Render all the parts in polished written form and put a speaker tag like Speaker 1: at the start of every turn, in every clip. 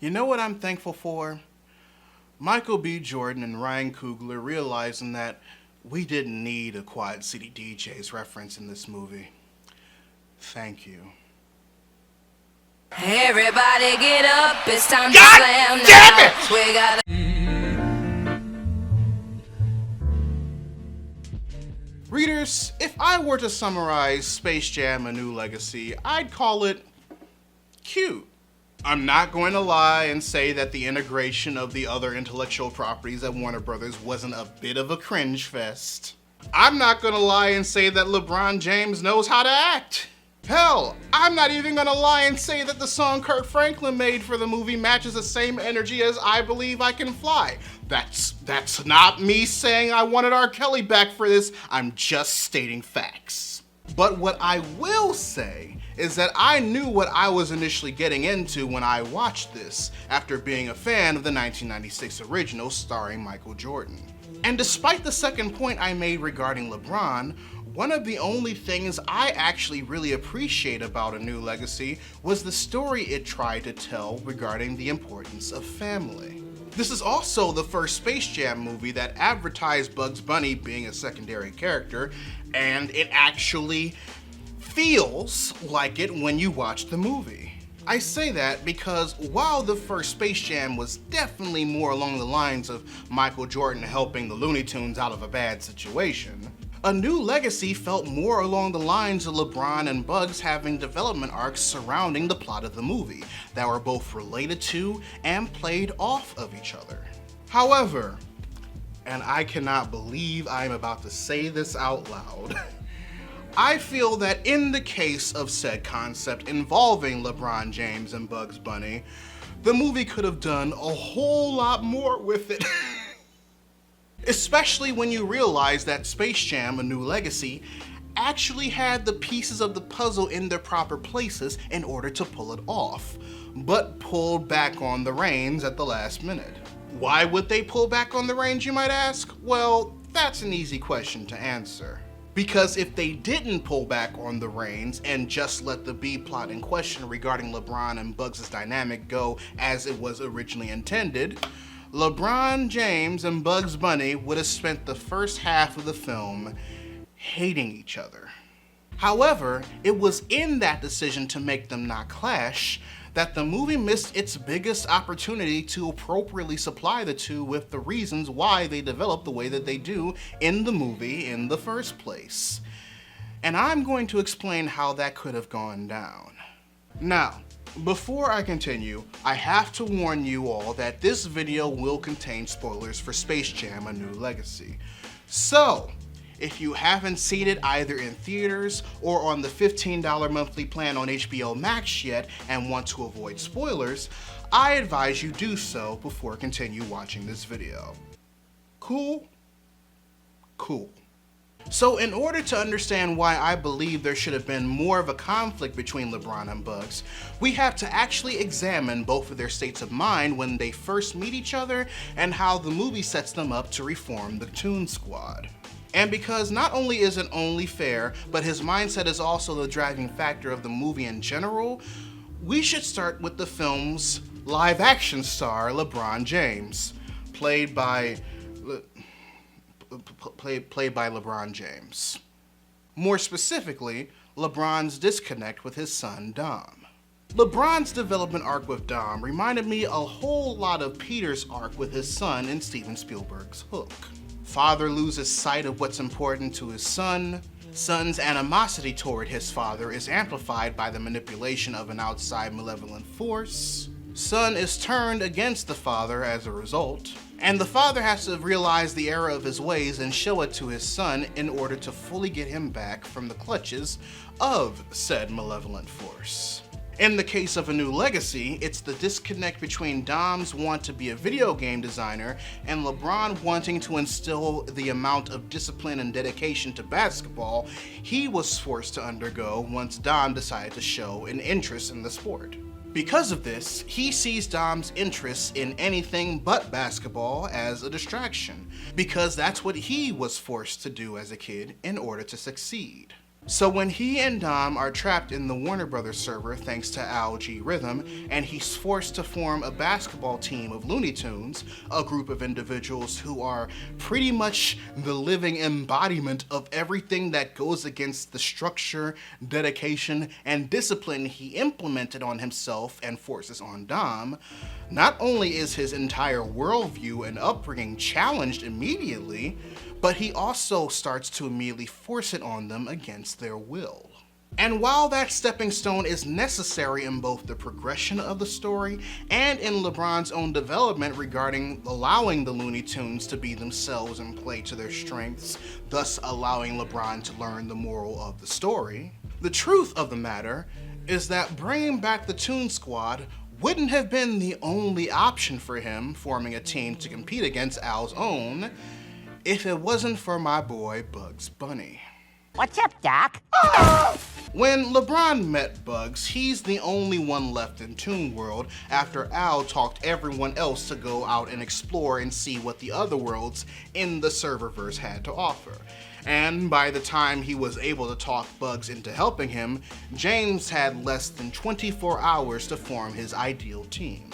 Speaker 1: You know what I'm thankful for? Michael B. Jordan and Ryan Coogler realizing that we didn't need a Quad City DJs reference in this movie. Thank you.
Speaker 2: Everybody get up, it's time to
Speaker 1: God
Speaker 2: slam
Speaker 1: damn
Speaker 2: now.
Speaker 1: it!
Speaker 2: We got
Speaker 1: Readers, if I were to summarize Space Jam: A New Legacy, I'd call it cute. I'm not going to lie and say that the integration of the other intellectual properties at Warner Brothers wasn't a bit of a cringe fest. I'm not going to lie and say that LeBron James knows how to act. Hell, I'm not even gonna lie and say that the song Kirk Franklin made for the movie matches the same energy as I Believe I Can Fly. That's not me saying I wanted R. Kelly back for this, I'm just stating facts. But what I will say is that I knew what I was initially getting into when I watched this, after being a fan of the 1996 original starring Michael Jordan. And despite the second point I made regarding LeBron, one of the only things I actually really appreciate about A New Legacy was the story it tried to tell regarding the importance of family. This is also the first Space Jam movie that advertised Bugs Bunny being a secondary character, and it actually feels like it when you watch the movie. I say that because while the first Space Jam was definitely more along the lines of Michael Jordan helping the Looney Tunes out of a bad situation, A New Legacy felt more along the lines of LeBron and Bugs having development arcs surrounding the plot of the movie that were both related to and played off of each other. However, and I cannot believe I'm about to say this out loud, I feel that in the case of said concept involving LeBron James and Bugs Bunny, the movie could have done a whole lot more with it. Especially when you realize that Space Jam: A New Legacy actually had the pieces of the puzzle in their proper places in order to pull it off, but pulled back on the reins at the last minute. Why would they pull back on the reins, you might ask? Well, that's an easy question to answer. Because if they didn't pull back on the reins and just let the B-plot in question regarding LeBron and Bugs' dynamic go as it was originally intended, LeBron James and Bugs Bunny would have spent the first half of the film hating each other. However, it was in that decision to make them not clash that the movie missed its biggest opportunity to appropriately supply the two with the reasons why they developed the way that they do in the movie in the first place. And I'm going to explain how that could have gone down. Now, before I continue, I have to warn you all that this video will contain spoilers for Space Jam: A New Legacy. So, if you haven't seen it either in theaters or on the $15 monthly plan on HBO Max yet and want to avoid spoilers, I advise you do so before continue watching this video. Cool? Cool. So in order to understand why I believe there should have been more of a conflict between LeBron and Bugs, we have to actually examine both of their states of mind when they first meet each other and how the movie sets them up to reform the Toon Squad. And because not only is it only fair, but his mindset is also the driving factor of the movie in general, we should start with the film's live action star, LeBron James, played by LeBron James. More specifically, LeBron's disconnect with his son, Dom. LeBron's development arc with Dom reminded me a whole lot of Peter's arc with his son in Steven Spielberg's Hook. Father loses sight of what's important to his son. Son's animosity toward his father is amplified by the manipulation of an outside malevolent force. Son is turned against the father as a result, and the father has to realize the error of his ways and show it to his son in order to fully get him back from the clutches of said malevolent force. In the case of A New Legacy, it's the disconnect between Dom's want to be a video game designer and LeBron wanting to instill the amount of discipline and dedication to basketball he was forced to undergo once Dom decided to show an interest in the sport. Because of this, he sees Dom's interest in anything but basketball as a distraction, because that's what he was forced to do as a kid in order to succeed. So when he and Dom are trapped in the Warner Brothers server thanks to Algorithm, and he's forced to form a basketball team of Looney Tunes, a group of individuals who are pretty much the living embodiment of everything that goes against the structure, dedication, and discipline he implemented on himself and forces on Dom, not only is his entire worldview and upbringing challenged immediately, but he also starts to immediately force it on them against their will. And while that stepping stone is necessary in both the progression of the story and in LeBron's own development regarding allowing the Looney Tunes to be themselves and play to their strengths, thus allowing LeBron to learn the moral of the story, the truth of the matter is that bringing back the Toon Squad wouldn't have been the only option for him forming a team to compete against Al's own, if it wasn't for my boy Bugs Bunny.
Speaker 3: What's up, Doc?
Speaker 1: When LeBron met Bugs, he's the only one left in Toon World after Al talked everyone else to go out and explore and see what the other worlds in the serververse had to offer. And by the time he was able to talk Bugs into helping him, James had less than 24 hours to form his ideal team.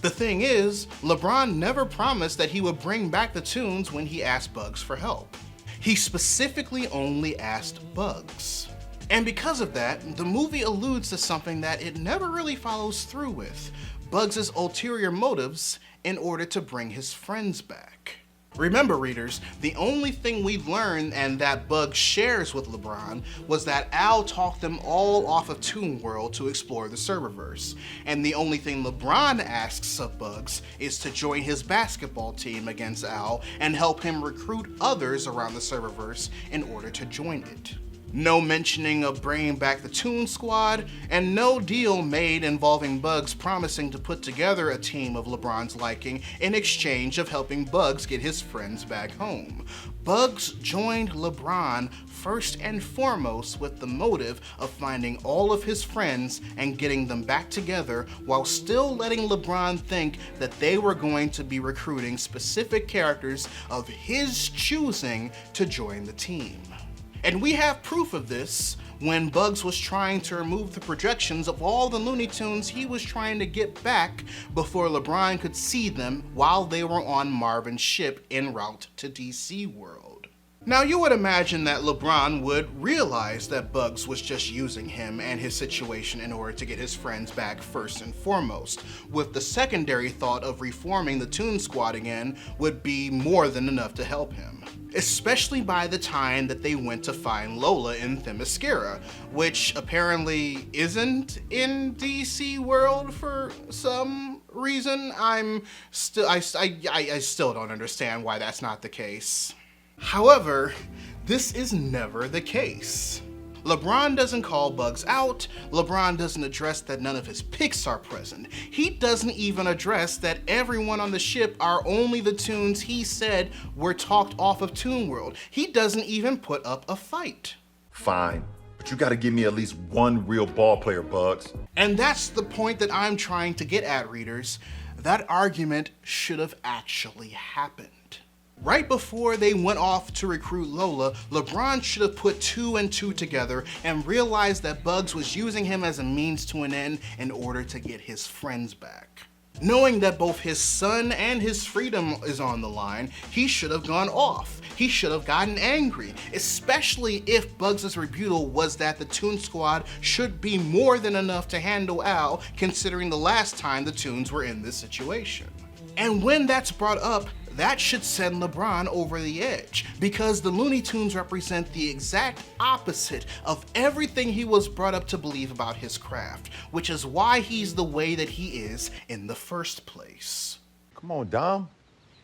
Speaker 1: The thing is, LeBron never promised that he would bring back the Toons when he asked Bugs for help. He specifically only asked Bugs. And because of that, the movie alludes to something that it never really follows through with, Bugs' ulterior motives in order to bring his friends back. Remember, readers, the only thing we've learned and that Bugs shares with LeBron was that Al talked them all off of Toon World to explore the serververse, and the only thing LeBron asks of Bugs is to join his basketball team against Al and help him recruit others around the serververse in order to join it. No mentioning of bringing back the Toon Squad, and no deal made involving Bugs promising to put together a team of LeBron's liking in exchange of helping Bugs get his friends back home. Bugs joined LeBron first and foremost with the motive of finding all of his friends and getting them back together, while still letting LeBron think that they were going to be recruiting specific characters of his choosing to join the team. And we have proof of this when Bugs was trying to remove the projections of all the Looney Tunes he was trying to get back before LeBron could see them while they were on Marvin's ship en route to DC World. Now you would imagine that LeBron would realize that Bugs was just using him and his situation in order to get his friends back first and foremost, with the secondary thought of reforming the Toon Squad again would be more than enough to help him. Especially by the time that they went to find Lola in Themyscira, which apparently isn't in DC World for some reason. I still don't understand why that's not the case. However, this is never the case. LeBron doesn't call Bugs out, LeBron doesn't address that none of his picks are present. He doesn't even address that everyone on the ship are only the Toons he said were talked off of Toon World. He doesn't even put up a fight.
Speaker 4: Fine, but you gotta give me at least one real ball player, Bugs.
Speaker 1: And that's the point that I'm trying to get at, readers. That argument should have actually happened. Right before they went off to recruit Lola, LeBron should have put 2 and 2 together and realized that Bugs was using him as a means to an end in order to get his friends back. Knowing that both his son and his freedom is on the line, he should have gone off. He should have gotten angry, especially if Bugs' rebuttal was that the Toon Squad should be more than enough to handle Al, considering the last time the Toons were in this situation. And when that's brought up, that should send LeBron over the edge, because the Looney Tunes represent the exact opposite of everything he was brought up to believe about his craft, which is why he's the way that he is in the first place.
Speaker 4: Come on, Dom.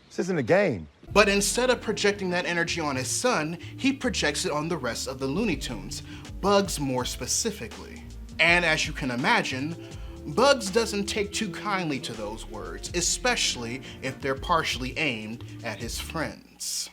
Speaker 4: This isn't a game.
Speaker 1: But instead of projecting that energy on his son, he projects it on the rest of the Looney Tunes, Bugs more specifically. And as you can imagine, Bugs doesn't take too kindly to those words, especially if they're partially aimed at his friends.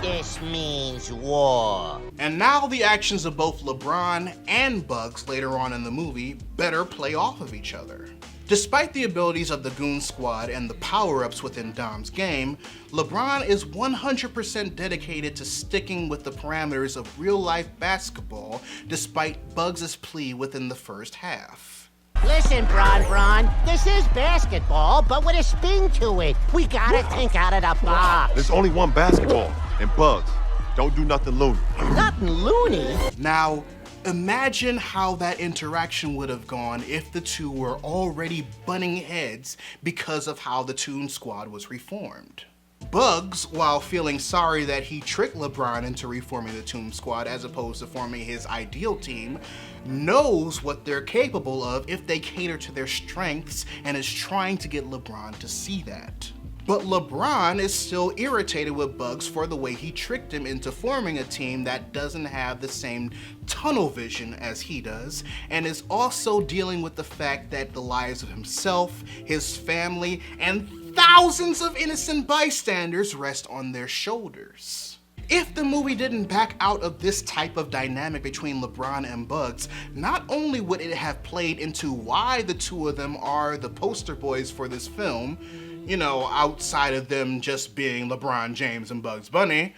Speaker 3: This means war.
Speaker 1: And now the actions of both LeBron and Bugs later on in the movie better play off of each other. Despite the abilities of the Goon Squad and the power-ups within Dom's game, LeBron is 100% dedicated to sticking with the parameters of real-life basketball despite Bugs' plea within the first half.
Speaker 3: Listen, Bron, this is basketball, but with a spin to it. We gotta think out of the box.
Speaker 5: There's only one basketball, and Bugs, don't do nothing loony.
Speaker 3: Nothing loony.
Speaker 1: Now, imagine how that interaction would have gone if the two were already butting heads because of how the Toon Squad was reformed. Bugs, while feeling sorry that he tricked LeBron into reforming the Toon Squad as opposed to forming his ideal team, knows what they're capable of if they cater to their strengths and is trying to get LeBron to see that. But LeBron is still irritated with Bugs for the way he tricked him into forming a team that doesn't have the same tunnel vision as he does, and is also dealing with the fact that the lives of himself, his family, and thousands of innocent bystanders rest on their shoulders. If the movie didn't back out of this type of dynamic between LeBron and Bugs, not only would it have played into why the two of them are the poster boys for this film, you know, outside of them just being LeBron James and Bugs Bunny,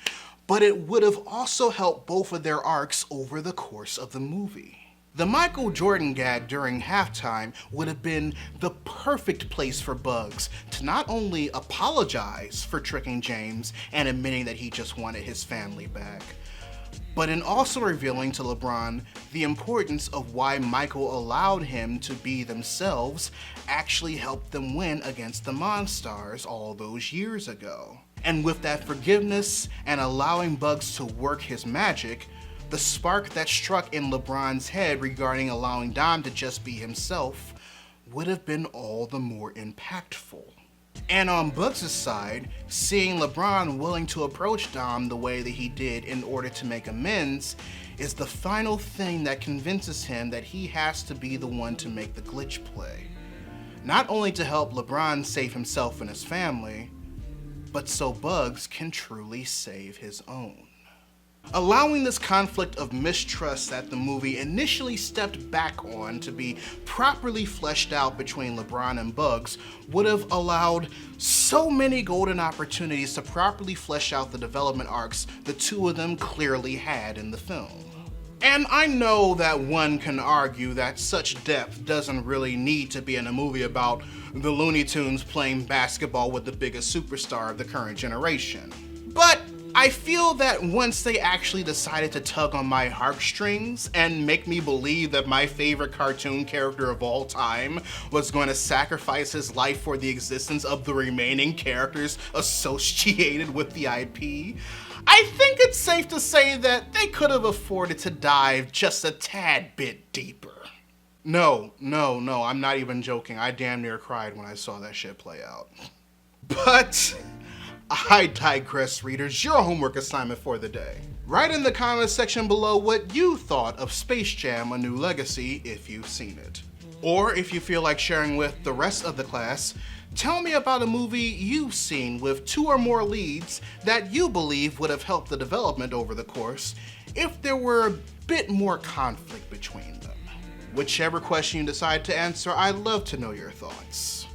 Speaker 1: but it would have also helped both of their arcs over the course of the movie. The Michael Jordan gag during halftime would have been the perfect place for Bugs to not only apologize for tricking James and admitting that he just wanted his family back, but in also revealing to LeBron the importance of why Michael allowed him to be themselves actually helped them win against the Monstars all those years ago. And with that forgiveness and allowing Bugs to work his magic, the spark that struck in LeBron's head regarding allowing Dom to just be himself would have been all the more impactful. And on Bugs' side, seeing LeBron willing to approach Dom the way that he did in order to make amends is the final thing that convinces him that he has to be the one to make the glitch play. Not only to help LeBron save himself and his family, but so Bugs can truly save his own. Allowing this conflict of mistrust that the movie initially stepped back on to be properly fleshed out between LeBron and Bugs would have allowed so many golden opportunities to properly flesh out the development arcs the two of them clearly had in the film. And I know that one can argue that such depth doesn't really need to be in a movie about the Looney Tunes playing basketball with the biggest superstar of the current generation. But I feel that once they actually decided to tug on my heartstrings and make me believe that my favorite cartoon character of all time was going to sacrifice his life for the existence of the remaining characters associated with the IP, I think it's safe to say that they could have afforded to dive just a tad bit deeper. No, I'm not even joking. I damn near cried when I saw that shit play out. But I digress, readers. Your homework assignment for the day. Write in the comments section below what you thought of Space Jam: A New Legacy if you've seen it. Or if you feel like sharing with the rest of the class, tell me about a movie you've seen with 2 or more leads that you believe would have helped the development over the course if there were a bit more conflict between them. Whichever question you decide to answer, I'd love to know your thoughts.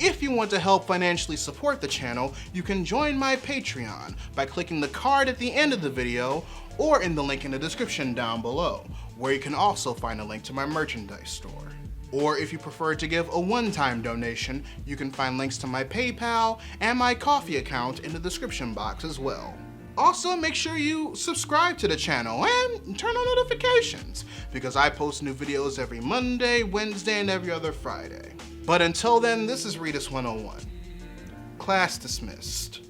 Speaker 1: If you want to help financially support the channel, you can join my Patreon by clicking the card at the end of the video or in the link in the description down below, where you can also find a link to my merchandise store. Or if you prefer to give a one-time donation, you can find links to my PayPal and my Ko-fi account in the description box as well. Also, make sure you subscribe to the channel and turn on notifications, because I post new videos every Monday, Wednesday, and every other Friday. But until then, this is Readus 101. Class dismissed.